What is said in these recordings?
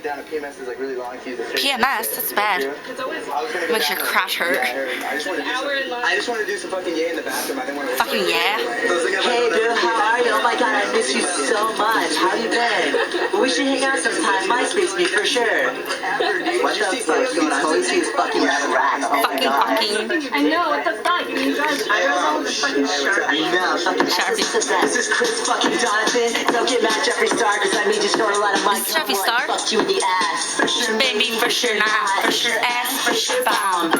down to PMS is like really long. PMS? That's bad. Makes your crotch hurt. I just want to do some fucking yay in the bathroom. I didn't want to. Fucking yeah. Hey, dude, how are you? Oh my god, I miss you so much. How you been? We should hang out sometime. MySpace me for sure. What the fuck? toyz is fucking rack. Oh my god. I know, what the fuck? You guys, I don't know the fucking shirt. I know, fucking Sharpie. This is Chris fucking Donovan. Don't get mad, Jeffree Star, cause I made you snort a lot of money. Jeffree Star? Fuck you in the ass. For sure, baby, for sure not. For sure ass, for sure bomb.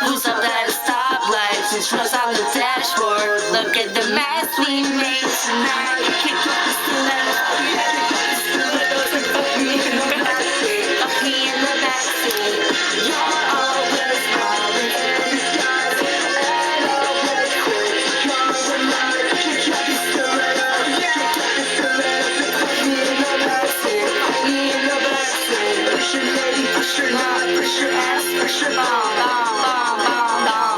Who's up at a stoplight? Who's on the dashboard? Look at the mess we made tonight. Kick up the stilettos. Fuck me in the backseat. Fuck me in the backseat. You're always falling in disguise. And always quick. You're reminded. Kick up the stilettos. Kick up the stilettos. Fuck me in the backseat. Fuck me in the backseat. For sure lady, for sure not. For sure ass, for sure bomb. Bomb, bomb, bomb, bomb.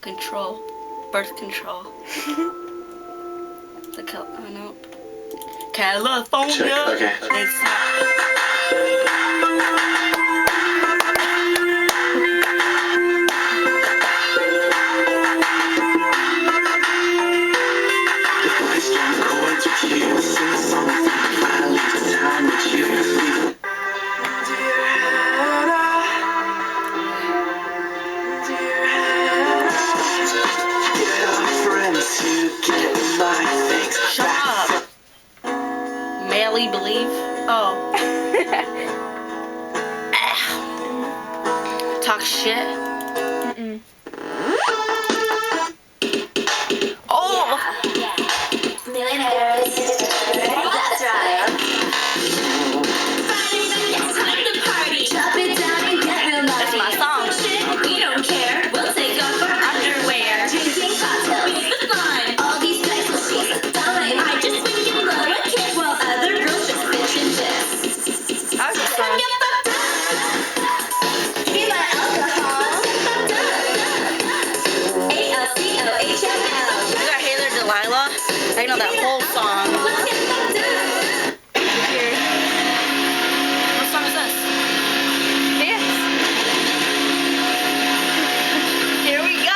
Control. Birth control. Oh no. California. Check. Okay. It's believe. Oh. Talk shit. Oh. Millionaires. That's right. It's time to party. Chop it down and get real naughty. That's my song. We don't care. We'll take off our underwear. Drinking cocktails. It's the fun. All these guys will chase a dime. I just freaking love a kiss while other girls just bitch and diss. How's this song? Be my alcohol. A-L-C-O-H-M-L. You got Haylor Delilah? I know that whole song. Let's get fucked up. What song is this? Dance. Here we go.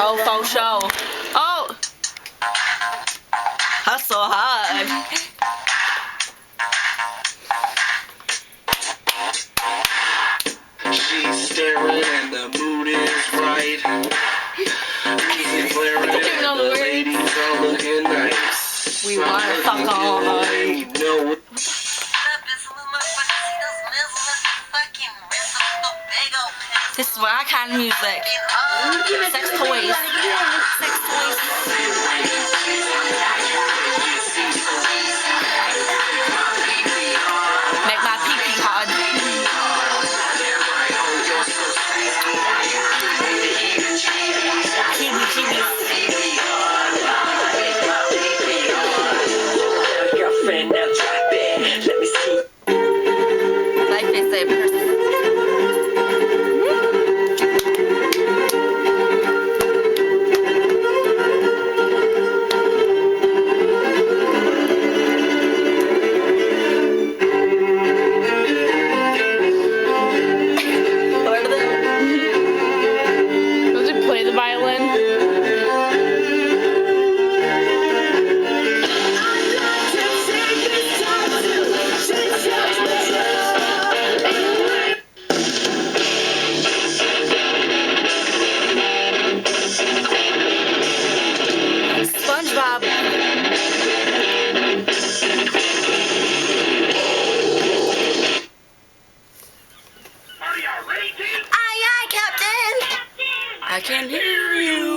Oh, faux show. Oh! Hustle hard. She's staring and the mood is right. Music We wanna fuck all night. This is my kind of music. Sex toys. Sex toys. Make my pee-pee hard. Chibi, chibi. Girlfriend, now drop it. Let me see. Life is a person. Does it play the violin? SpongeBob. Aye, aye, Captain. I can hear you.